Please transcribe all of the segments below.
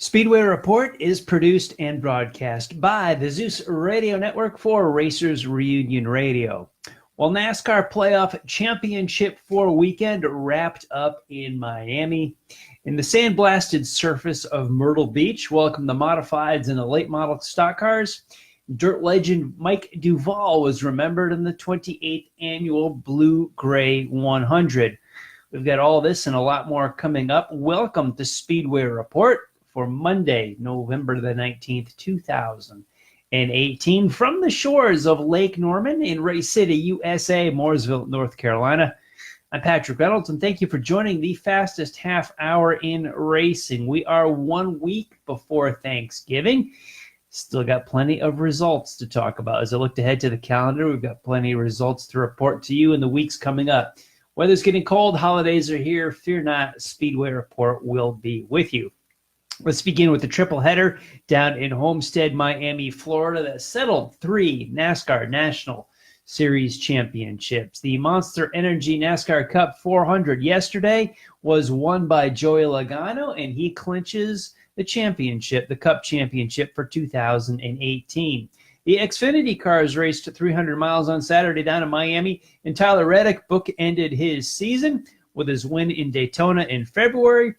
Speedway Report is produced and broadcast by the Zeus Radio Network for Racers Reunion Radio. Well, NASCAR Playoff Championship 4 weekend wrapped up in Miami. In the sandblasted surface of Myrtle Beach, welcome the modifieds and the late model stock cars. Dirt legend Mike Duvall was remembered in the 28th annual Blue-Gray 100. We've got all this and a lot more coming up. Welcome to Speedway Report for Monday, November the 19th, 2018, from the shores of Lake Norman in Race City, USA, Mooresville, North Carolina. I'm Patrick Reynolds, and thank you for joining the fastest half hour in racing. We are 1 week before Thanksgiving. Still got plenty of results to talk about. As I looked ahead to the calendar, we've got plenty of results to report to you in the weeks coming up. Weather's getting cold, holidays are here. Fear not, Speedway Report will be with you. Let's begin with the triple header down in Homestead, Miami, Florida, that settled 3 NASCAR National Series championships. The Monster Energy NASCAR Cup 400 yesterday was won by Joey Logano, and he clinches the championship, the Cup championship for 2018. The Xfinity cars raced 300 miles on Saturday down in Miami, and Tyler Reddick bookended his season with his win in Daytona in February,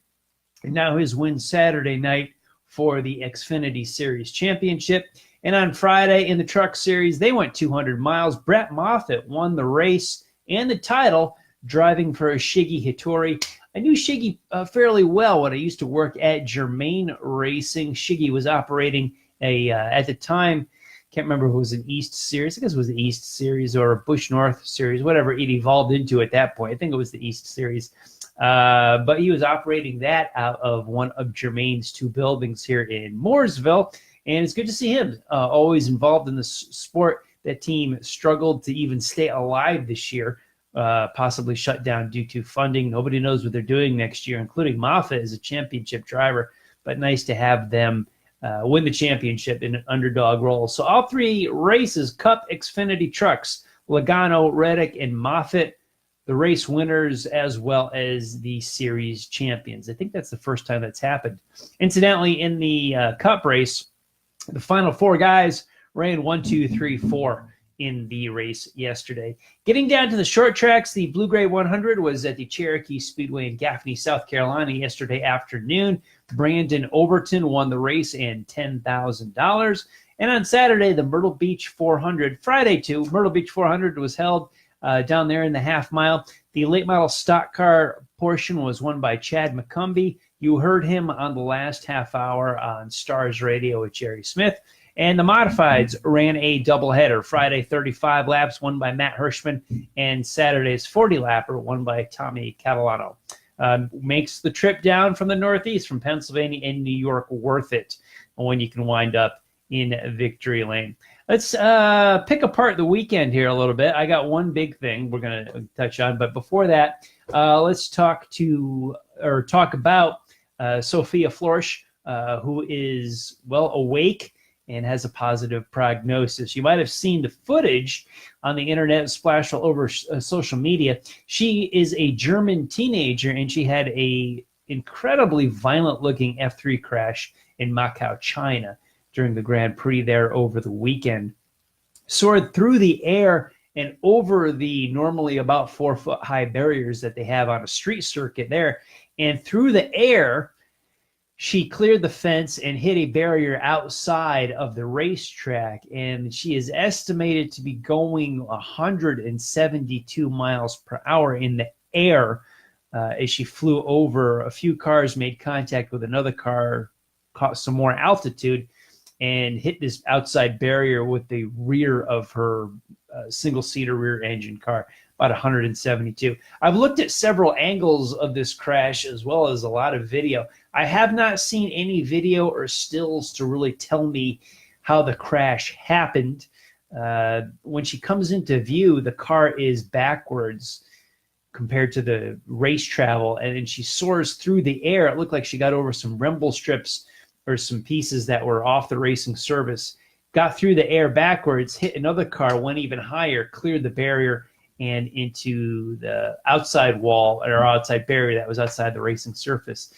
and now his win Saturday night for the Xfinity Series championship. And on Friday in the Truck Series, they went 200 miles. Brett Moffitt won the race and the title, driving for Shiggy Hattori. I knew Shiggy fairly well when I used to work at Germain Racing. Shiggy was operating at the time, can't remember if it was an East Series. I guess it was the East Series or a Busch North Series, whatever it evolved into at that point. I think it was the East Series. But he was operating that out of one of Germain's 2 buildings here in Mooresville. And it's good to see him always involved in the sport. That team struggled to even stay alive this year. Possibly shut down due to funding. Nobody knows what they're doing next year, including Moffitt as a championship driver. But nice to have them win the championship in an underdog role. So all 3 races, Cup, Xfinity trucks, Logano, Reddick, and Moffitt, the race winners as well as the series champions. I think that's the first time that's happened. Incidentally, in the Cup race, the final 4 guys ran 1, 2, 3, 4. In the race yesterday. Getting down to the short tracks, the Blue-Gray 100 was at the Cherokee Speedway in Gaffney, South Carolina yesterday afternoon. Brandon Overton won the race and $10,000. And on Saturday, the Myrtle Beach 400, Friday too, Myrtle Beach 400 was held down there in the half mile. The late model stock car portion was won by Chad McCumbee. You heard him on the last half hour on Stars Radio with Jerry Smith. And the modifieds ran a doubleheader. Friday, 35 laps, won by Matt Hirschman, and Saturday's 40-lapper, won by Tommy Catalano. Makes the trip down from the Northeast, from Pennsylvania and New York, worth it when you can wind up in victory lane. Let's pick apart the weekend here a little bit. I got one big thing we're going to touch on, but before that, let's talk about Sophia Florsch, who is, well, awake and has a positive prognosis. You might have seen the footage on the internet splash all over social media. She is a German teenager, and she had a incredibly violent-looking F3 crash in Macau, China, during the Grand Prix there over the weekend. Soared through the air and over the normally about 4-foot-high barriers that they have on a street circuit there, and through the air, she cleared the fence and hit a barrier outside of the racetrack, and she is estimated to be going 172 miles per hour in the air as she flew over. A few cars made contact with another car, caught some more altitude, and hit this outside barrier with the rear of her single-seater rear engine car, about 172. I've looked at several angles of this crash as well as a lot of video. I have not seen any video or stills to really tell me how the crash happened. When she comes into view, the car is backwards compared to the race travel, and then she soars through the air. It looked like she got over some rumble strips or some pieces that were off the racing surface, got through the air backwards, hit another car, went even higher, cleared the barrier, and into the outside wall or outside barrier that was outside the racing surface.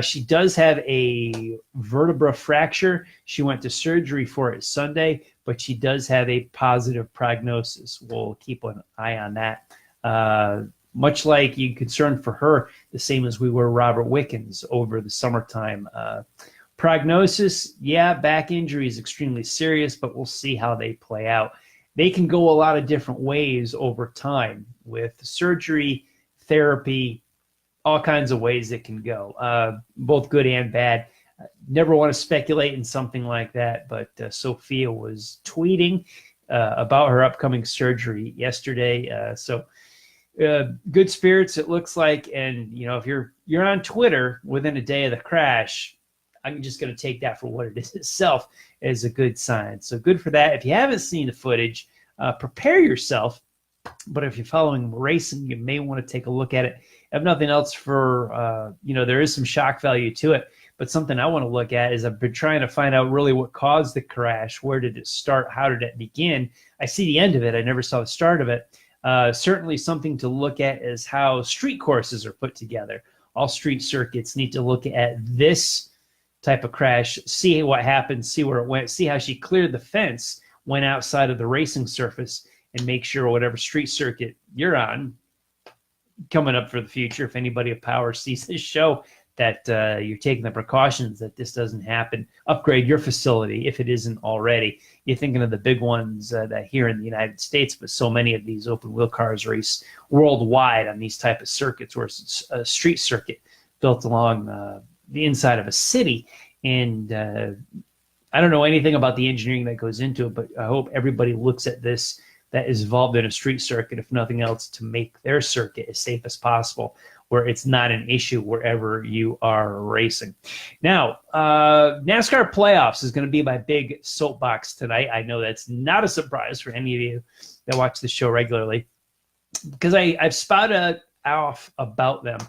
She does have a vertebra fracture. She went to surgery for it Sunday, but she does have a positive prognosis. We'll keep an eye on that. Much like you concerned for her, the same as we were Robert Wickens over the summertime. Prognosis, yeah, back injury is extremely serious, but we'll see how they play out. They can go a lot of different ways over time with surgery, therapy, all kinds of ways it can go, both good and bad. Never want to speculate in something like that, but Sophia was tweeting about her upcoming surgery yesterday. So good spirits, it looks like. And, you know, if you're on Twitter within a day of the crash, I'm just going to take that for what it is itself as a good sign. So good for that. If you haven't seen the footage, prepare yourself. But if you're following racing, you may want to take a look at it. If nothing else, for there is some shock value to it. But something I want to look at is I've been trying to find out really what caused the crash. Where did it start? How did it begin? I see the end of it. I never saw the start of it. Certainly something to look at is how street courses are put together. All street circuits need to look at this type of crash, see what happened, see where it went, see how she cleared the fence, went outside of the racing surface, and make sure whatever street circuit you're on coming up for the future, if anybody of power sees this show, that you're taking the precautions that this doesn't happen. Upgrade your facility if it isn't already. You're thinking of the big ones that here in the United States, but so many of these open wheel cars race worldwide on these type of circuits, where it's a street circuit built along the inside of a city. And I don't know anything about the engineering that goes into it, but I hope everybody looks at this that is involved in a street circuit, if nothing else, to make their circuit as safe as possible, where it's not an issue wherever you are racing. Now, NASCAR Playoffs is going to be my big soapbox tonight. I know that's not a surprise for any of you that watch the show regularly, because I've spouted off about them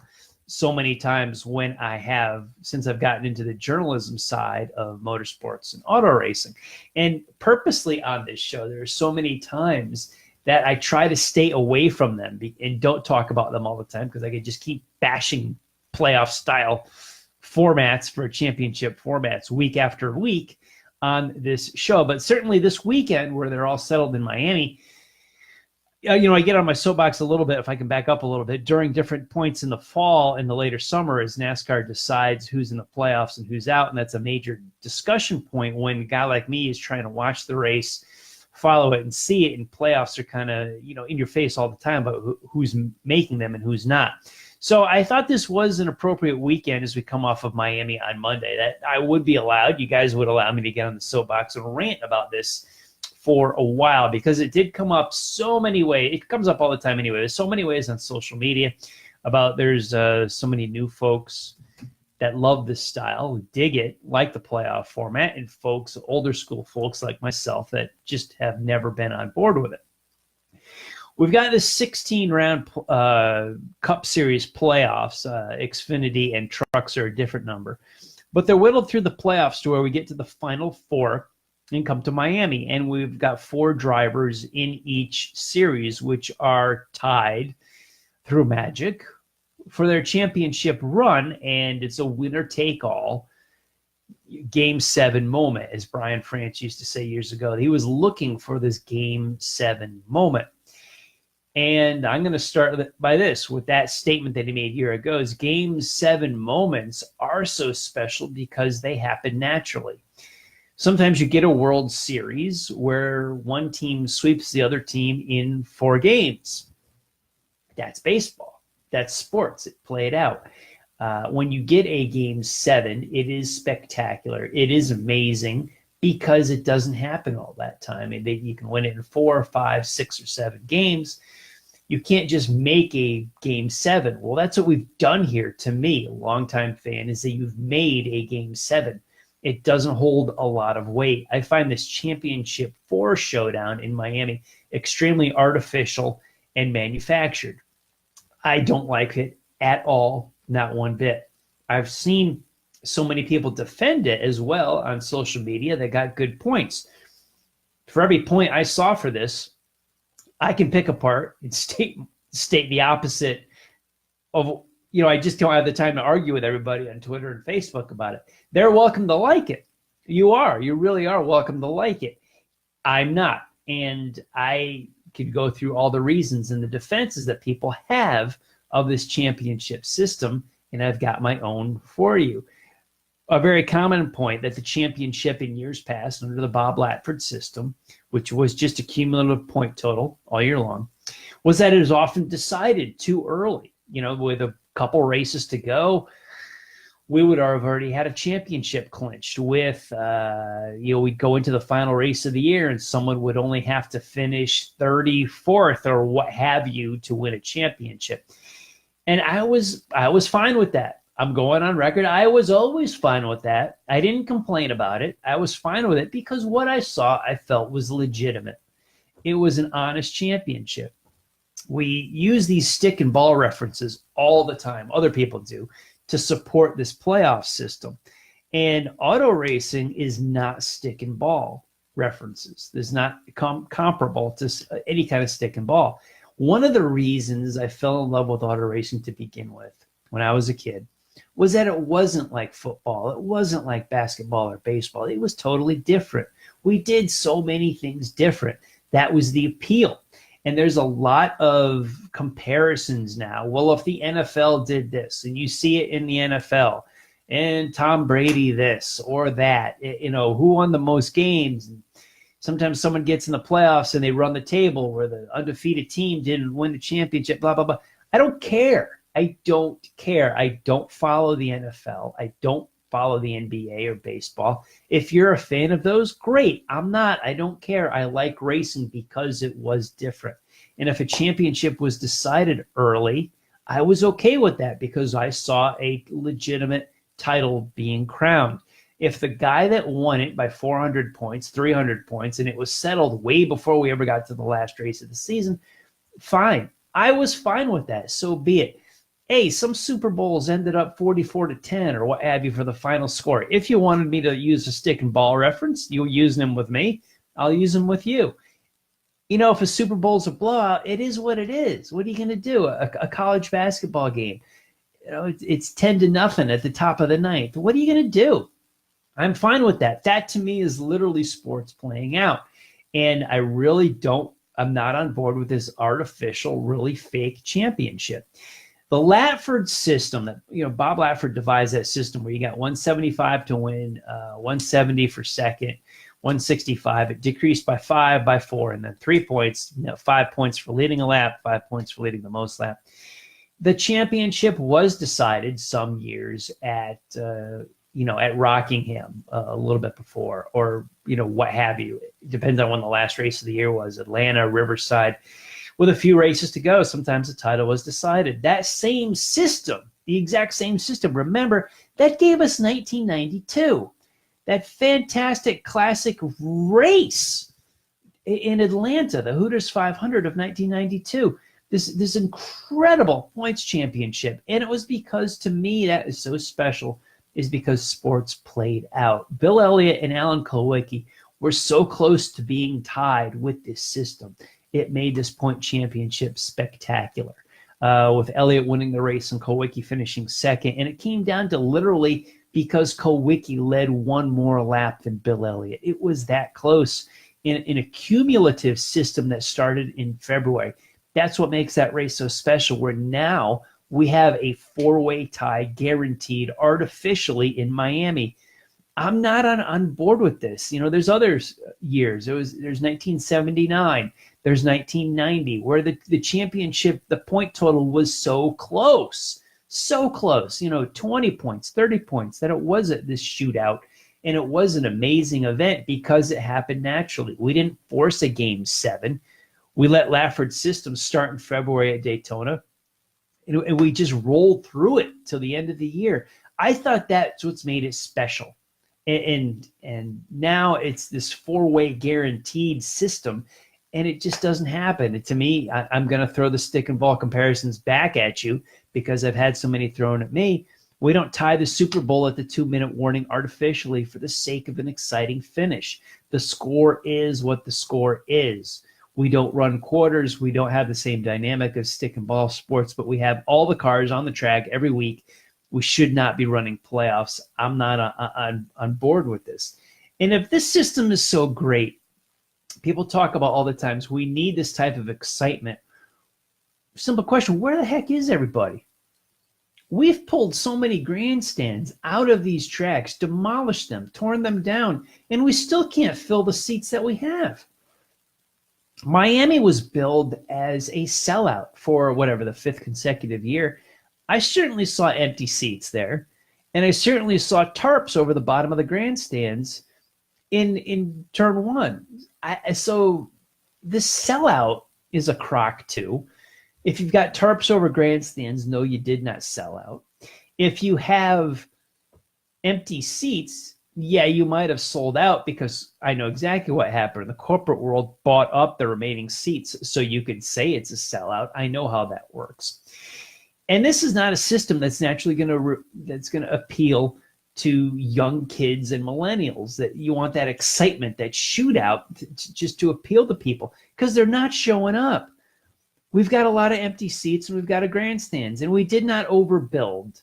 so many times when I have, since I've gotten into the journalism side of motorsports and auto racing. And purposely on this show, there are so many times that I try to stay away from them and don't talk about them all the time, because I could just keep bashing playoff style formats for championship formats week after week on this show. But certainly this weekend, where they're all settled in Miami, I get on my soapbox a little bit, if I can back up a little bit, during different points in the fall and the later summer, as NASCAR decides who's in the playoffs and who's out. And that's a major discussion point when a guy like me is trying to watch the race, follow it, and see it. And playoffs are kind of, in your face all the time about who's making them and who's not. So I thought this was an appropriate weekend as we come off of Miami on Monday, that I would be allowed, you guys would allow me to get on the soapbox and rant about this for a while, because it did come up so many ways. It comes up all the time anyway. There's so many ways on social media about there's so many new folks that love this style, dig it, like the playoff format, and folks, older school folks like myself, that just have never been on board with it. We've got this 16-round Cup Series playoffs. Xfinity and trucks are a different number. But they're whittled through the playoffs to where we get to the final four and come to Miami. And we've got 4 drivers in each series, which are tied through magic for their championship run. And it's a winner-take-all Game 7 moment, as Brian France used to say years ago. He was looking for this Game 7 moment. And I'm going to start by this, with that statement that he made a year ago, is Game 7 moments are so special because they happen naturally. Sometimes you get a World Series where one team sweeps the other team in 4 games. That's baseball. That's sports. It played out. When you get a Game 7, it is spectacular. It is amazing because it doesn't happen all that time. You can win it in 4, 5, 6, or 7 games. You can't just make a Game 7. Well, that's what we've done here, to me, a longtime fan, is that you've made a Game 7. It doesn't hold a lot of weight. I find this Championship 4 showdown in Miami extremely artificial and manufactured. I don't like it at all, not one bit. I've seen so many people defend it as well on social media that got good points. For every point I saw for this, I can pick apart and state the opposite of, I just don't have the time to argue with everybody on Twitter and Facebook about it. They're welcome to like it. You really are welcome to like it. I'm not. And I could go through all the reasons and the defenses that people have of this championship system, and I've got my own for you. A very common point that the championship in years past under the Bob Latford system, which was just a cumulative point total all year long, was that it is often decided too early. With a couple races to go, we would have already had a championship clinched with, we'd go into the final race of the year and someone would only have to finish 34th or what have you to win a championship. And I was fine with that. I'm going on record. I was always fine with that. I didn't complain about it. I was fine with it because what I saw, I felt was legitimate. It was an honest championship. We use these stick and ball references all the time. Other people do, to support this playoff system. And auto racing is not stick and ball references. There's not comparable to any kind of stick and ball. One of the reasons I fell in love with auto racing to begin with when I was a kid was that it wasn't like football. It wasn't like basketball or baseball. It was totally different. We did so many things different. That was the appeal. And there's a lot of comparisons now. Well, if the NFL did this, and you see it in the NFL, and Tom Brady this or that, who won the most games? And sometimes someone gets in the playoffs and they run the table where the undefeated team didn't win the championship, blah, blah, blah. I don't care. I don't care. I don't follow the NFL. I don't follow the NBA or baseball. If you're a fan of those, great. I'm not. I don't care. I like racing because it was different. And if a championship was decided early, I was okay with that because I saw a legitimate title being crowned. If the guy that won it by 400 points, 300 points, and it was settled way before we ever got to the last race of the season, fine. I was fine with that. So be it. Hey, some Super Bowls ended up 44-10 or what have you for the final score. If you wanted me to use a stick and ball reference, you'll use them with me. I'll use them with you. If a Super Bowl's a blowout, it is what it is. What are you going to do? A college basketball game, it's 10-0 at the top of the ninth. What are you going to do? I'm fine with that. That to me is literally sports playing out. And I'm not on board with this artificial, really fake championship. The Latford system that, Bob Latford devised that system where you got 175 to win, 170 for second, 165. It decreased by 5, by 4, and then 3 points, 5 points for leading a lap, 5 points for leading the most lap. The championship was decided some years at Rockingham a little bit before, or, what have you. It depends on when the last race of the year was, Atlanta, Riverside. With a few races to go, sometimes the title was decided. That same system, the exact same system, remember, that gave us 1992. That fantastic classic race in Atlanta, the Hooters 500 of 1992. This incredible points championship. And it was because, to me, that is so special, is because sports played out. Bill Elliott and Alan Kulwicki were so close to being tied with this system. It made this point championship spectacular, with Elliott winning the race and Kulwicki finishing second. And it came down to literally because Kulwicki led one more lap than Bill Elliott. It was that close in a cumulative system that started in February. That's what makes that race so special, where now we have a four-way tie guaranteed artificially in Miami. I'm not on board with this. There's other years. There's 1979. There's 1990, where the championship, the point total was so close, 20 points, 30 points, that it wasn't this shootout. And it was an amazing event because it happened naturally. We didn't force a game 7. We let Latford's system start in February at Daytona, and we just rolled through it till the end of the year. I thought that's what's made it special. And now it's this 4-way guaranteed system, and it just doesn't happen. And to me, I'm going to throw the stick and ball comparisons back at you because I've had so many thrown at me. We don't tie the Super Bowl at the 2-minute warning artificially for the sake of an exciting finish. The score is what the score is. We don't run quarters. We don't have the same dynamic of stick and ball sports, but we have all the cars on the track every week. We should not be running playoffs. I'm not on board with this. And if this system is so great, people talk about all the times we need this type of excitement. Simple question, where the heck is everybody? We've pulled so many grandstands out of these tracks, demolished them, torn them down, and we still can't fill the seats that we have. Miami was billed as a sellout for whatever, the 5th consecutive year. I certainly saw empty seats there, and I certainly saw tarps over the bottom of the grandstands in turn one. So this sellout is a crock too. If you've got tarps over grandstands, no, you did not sell out. If you have empty seats, yeah, you might have sold out, because I know exactly what happened. The corporate world bought up the remaining seats, so you could say it's a sellout. I know how that works. And this is not a system that's naturally going to appeal to young kids and millennials. That you want that excitement, that shootout, just to appeal to people, because they're not showing up. We've got a lot of empty seats, and we've got a grandstands, and we did not overbuild.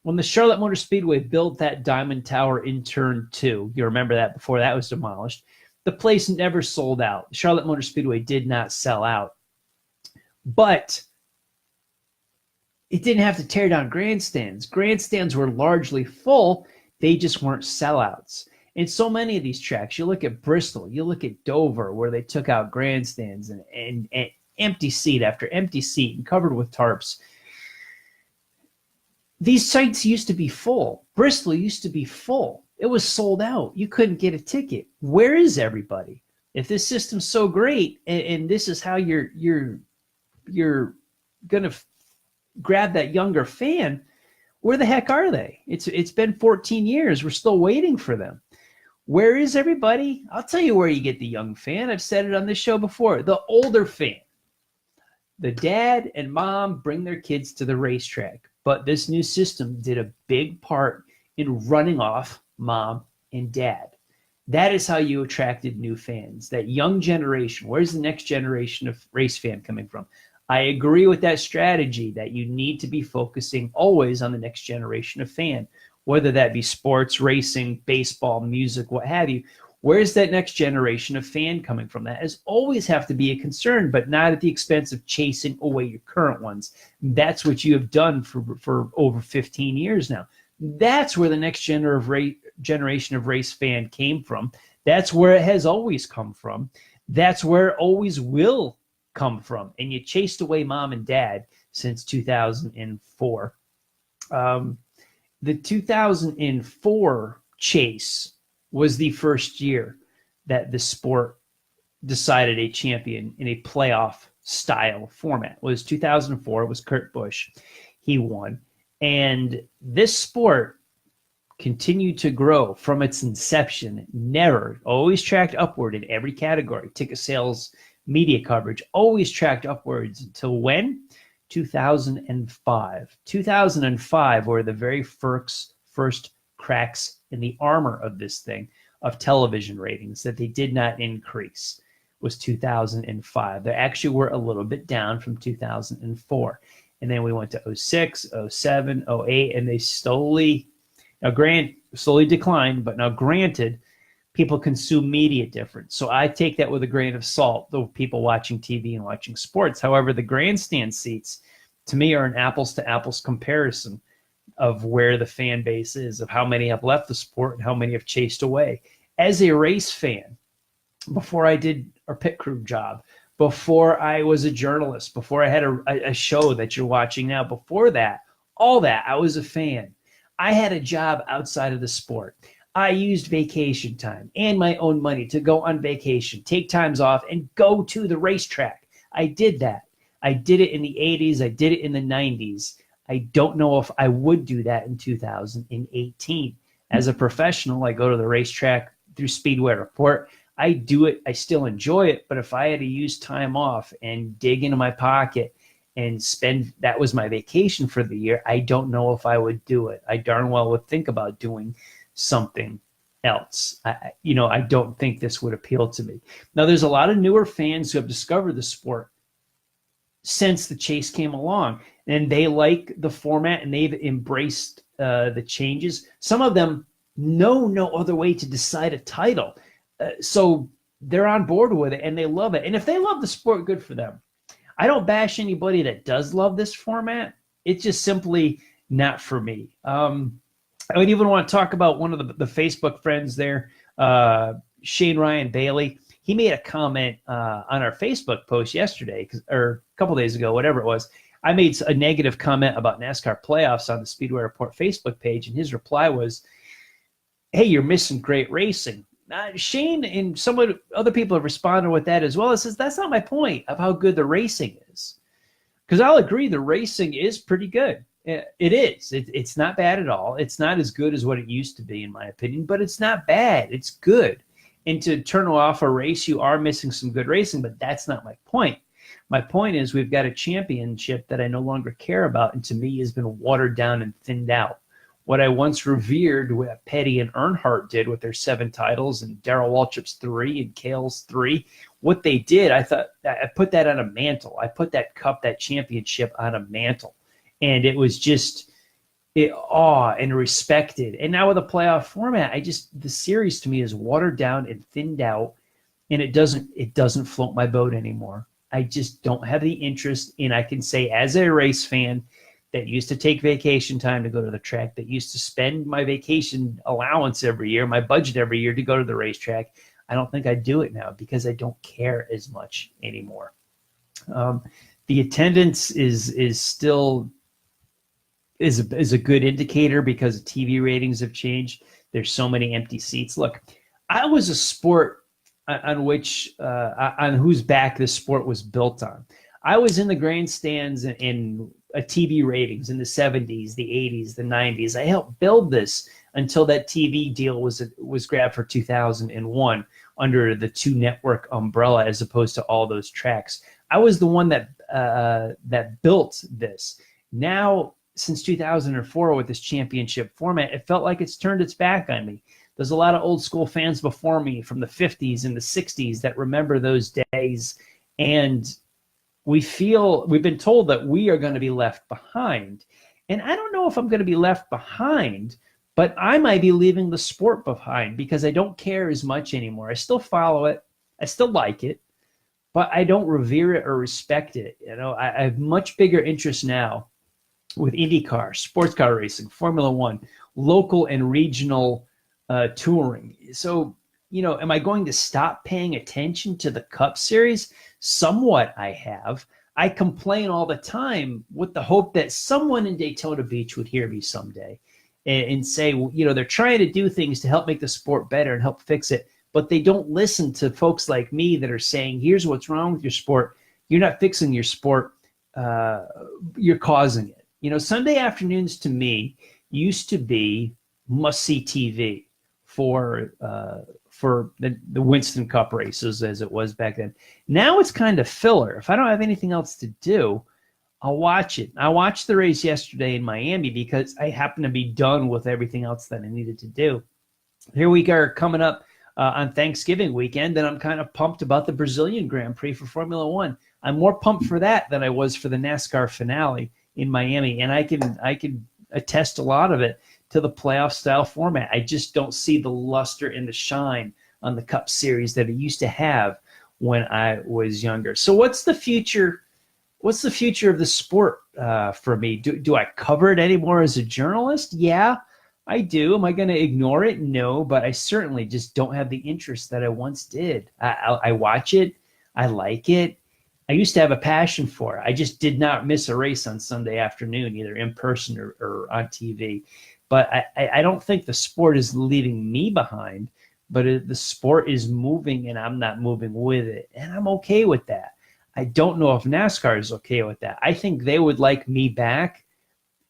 When the Charlotte Motor Speedway built that Diamond Tower in turn 2, you remember that, before that was demolished, the place never sold out. Charlotte Motor Speedway did not sell out. But it didn't have to tear down grandstands. Grandstands were largely full. They just weren't sellouts. And so many of these tracks, you look at Bristol, you look at Dover, where they took out grandstands and empty seat after empty seat and covered with tarps. These sites used to be full. Bristol used to be full. It was sold out. You couldn't get a ticket. Where is everybody? If this system's so great, and this is how you're gonna grab that younger fan, where the heck are they? It's been 14 years. We're still waiting for them. Where is everybody? I'll tell you where you get the young fan. I've said it on this show before. The older fan. The dad and mom bring their kids to the racetrack, but this new system did a big part in running off mom and dad. That is how you attracted new fans, that young generation. Where's the next generation of race fan coming from? I agree with that strategy, that you need to be focusing always on the next generation of fan, whether that be sports, racing, baseball, music, what have you. Where's that next generation of fan coming from? That is always have to be a concern, but not at the expense of chasing away your current ones. That's what you have done for over 15 years now. That's where the next generation of race fan came from. That's where it has always come from. That's where it always will come from. And you chased away mom and dad since 2004. The 2004 chase was the first year that the sport decided a champion in a playoff style format. It was 2004. It was Kurt Busch. He won. And this sport continued to grow from its inception. Never, always tracked upward in every category. Ticket sales, media coverage, always tracked upwards until when? 2005. 2005 were the very first cracks in the armor of this thing, of television ratings, that they did not increase, was 2005. They actually were a little bit down from 2004. And then we went to 06, 07, 08, and they slowly declined, but now granted, people consume media different. So I take that with a grain of salt, the people watching TV and watching sports. However, the grandstand seats, to me, are an apples to apples comparison of where the fan base is, of how many have left the sport and how many have chased away. As a race fan, before I did a pit crew job, before I was a journalist, before I had a show that you're watching now, before that, all that, I was a fan. I had a job outside of the sport. I used vacation time and my own money to go on vacation, take times off, and go to the racetrack. I did that. I did it in the 80s. I did it in the 90s. I don't know if I would do that in 2018. As a professional, I go to the racetrack through Speedway Report. I do it. I still enjoy it. But if I had to use time off and dig into my pocket and spend, that was my vacation for the year, I don't know if I would do it. I darn well would think about doing something else. I don't think this would appeal to me. Now, there's a lot of newer fans who have discovered the sport since the chase came along, and they like the format and they've embraced the changes. Some of them know no other way to decide a title. So they're on board with it and they love it. And if they love the sport, good for them. I don't bash anybody that does love this format. It's just simply not for me. I would even want to talk about one of the Facebook friends there, Shane Ryan Bailey. He made a comment on our Facebook post yesterday, or a couple days ago, whatever it was. I made a negative comment about NASCAR Playoffs on the Speedway Report Facebook page, and his reply was, "Hey, you're missing great racing." Shane and some other people have responded with that as well. It says, that's not my point of how good the racing is. Because I'll agree, the racing is pretty good. It is. It's not bad at all. It's not as good as what it used to be, in my opinion, but it's not bad. It's good. And to turn off a race, you are missing some good racing, but that's not my point. My point is we've got a championship that I no longer care about, and to me has been watered down and thinned out. What I once revered, what Petty and Earnhardt did with their 7 titles and Darrell Waltrip's 3 and Cale's 3, what they did, I thought I put that on a mantle. I put that cup, that championship on a mantle. And it was just awe and respected. And now with a playoff format, the series to me is watered down and thinned out, and it doesn't float my boat anymore. I just don't have the interest. And I can say, as a race fan that used to take vacation time to go to the track, that used to spend my vacation allowance every year, my budget every year to go to the racetrack, I don't think I'd do it now because I don't care as much anymore. The attendance is still a good indicator because TV ratings have changed. There's so many empty seats. Look, I was a sport on whose back this sport was built on. I was in the grandstands in TV ratings in the 70s, the 80s, the 90s. I helped build this until that TV deal was grabbed for 2001 under the 2 network umbrella, as opposed to all those tracks. I was the one that built this. Now, since 2004, with this championship format, it felt like it's turned its back on me. There's a lot of old school fans before me from the 50s and the 60s that remember those days, and we've been told that we are going to be left behind. And I don't know if I'm going to be left behind, but I might be leaving the sport behind because I don't care as much anymore. I still follow it. I still like it, but I don't revere it or respect it. I have much bigger interest now with IndyCar, sports car racing, Formula One, local and regional touring. So, am I going to stop paying attention to the Cup Series? Somewhat I have. I complain all the time with the hope that someone in Daytona Beach would hear me someday and say, they're trying to do things to help make the sport better and help fix it, but they don't listen to folks like me that are saying, here's what's wrong with your sport. You're not fixing your sport. You're causing it. Sunday afternoons to me used to be must-see TV for the Winston Cup races as it was back then. Now it's kind of filler. If I don't have anything else to do, I'll watch it. I watched the race yesterday in Miami because I happened to be done with everything else that I needed to do. Here we are coming up on Thanksgiving weekend, and I'm kind of pumped about the Brazilian Grand Prix for Formula One. I'm more pumped for that than I was for the NASCAR finale in Miami, and I can attest a lot of it to the playoff style format. I just don't see the luster and the shine on the Cup Series that it used to have when I was younger. So what's the future? What's the future of the sport for me? Do I cover it anymore as a journalist? Yeah, I do. Am I going to ignore it? No, but I certainly just don't have the interest that I once did. I watch it. I like it. I used to have a passion for it. I just did not miss a race on Sunday afternoon, either in person or on TV. But I don't think the sport is leaving me behind, but the sport is moving and I'm not moving with it. And I'm okay with that. I don't know if NASCAR is okay with that. I think they would like me back.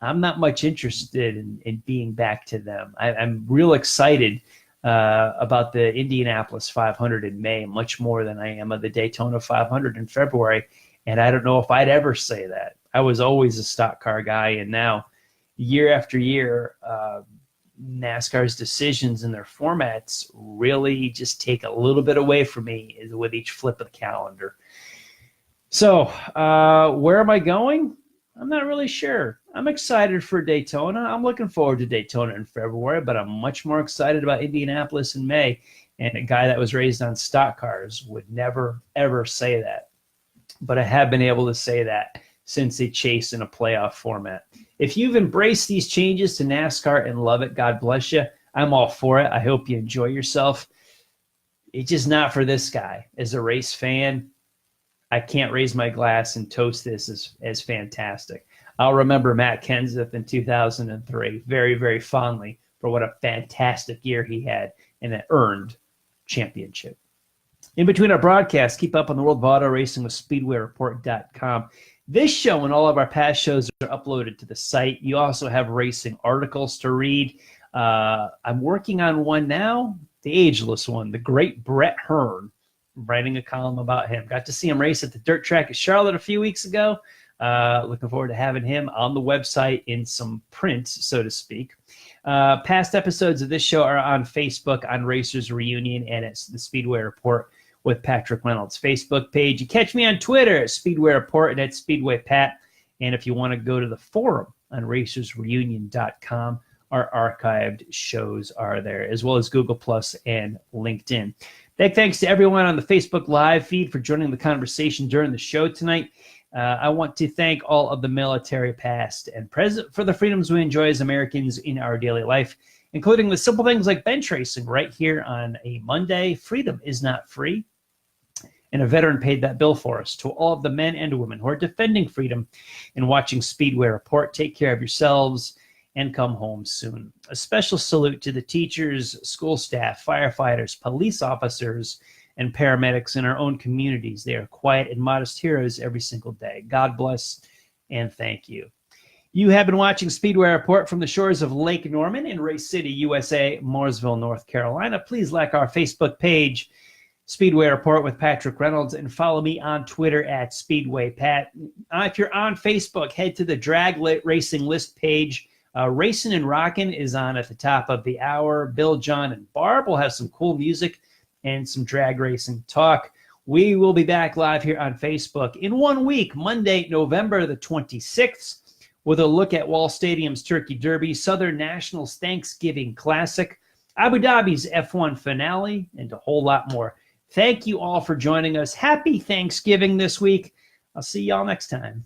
I'm not much interested in being back to them. I'm real excited about the Indianapolis 500 in May, much more than I am of the Daytona 500 in February. And I don't know if I'd ever say that. I was always a stock car guy, and now year after year, NASCAR's decisions and their formats really just take a little bit away from me with each flip of the calendar. So where am I going? I'm not really sure. I'm excited for Daytona. I'm looking forward to Daytona in February, but I'm much more excited about Indianapolis in May. And a guy that was raised on stock cars would never, ever say that. But I have been able to say that since they chase in a playoff format. If you've embraced these changes to NASCAR and love it, God bless you. I'm all for it. I hope you enjoy yourself. It's just not for this guy. As a race fan, I can't raise my glass and toast this as fantastic. I'll remember Matt Kenseth in 2003 very, very fondly for what a fantastic year he had and an earned championship. In between our broadcasts, keep up on the world of auto racing with SpeedwayReport.com. This show and all of our past shows are uploaded to the site. You also have racing articles to read. I'm working on one now, the ageless one, the great Brett Hearn. I'm writing a column about him. Got to see him race at the dirt track at Charlotte a few weeks ago. Looking forward to having him on the website in some print, so to speak. Past episodes of this show are on Facebook on Racers Reunion and it's the Speedway Report with Patrick Reynolds Facebook page. You catch me on Twitter at Speedway Report and at Speedway Pat. And if you want to go to the forum on racersreunion.com, our archived shows are there, as well as Google Plus and LinkedIn. Big thanks to everyone on the Facebook Live feed for joining the conversation during the show tonight. I want to thank all of the military past and present for the freedoms we enjoy as Americans in our daily life, including the simple things like bench racing right here on a Monday. Freedom is not free. And a veteran paid that bill for us. To all of the men and women who are defending freedom and watching Speedway Report, take care of yourselves and come home soon. A special salute to the teachers, school staff, firefighters, police officers, and paramedics in our own communities. They are quiet and modest heroes every single day. God bless and thank you. You have been watching Speedway Report from the shores of Lake Norman in Race City, USA, Mooresville, North Carolina. Please like our Facebook page, Speedway Report with Patrick Reynolds, and follow me on Twitter at Speedway Pat. If you're on Facebook, head to the Drag Racing List page. Racing and Rockin' is on at the top of the hour. Bill, John, and Barb will have some cool music and some drag racing talk. We will be back live here on Facebook in 1 week, Monday, November the 26th, with a look at Wall Stadium's Turkey Derby, Southern Nationals Thanksgiving Classic, Abu Dhabi's F1 finale, and a whole lot more. Thank you all for joining us. Happy Thanksgiving this week. I'll see y'all next time.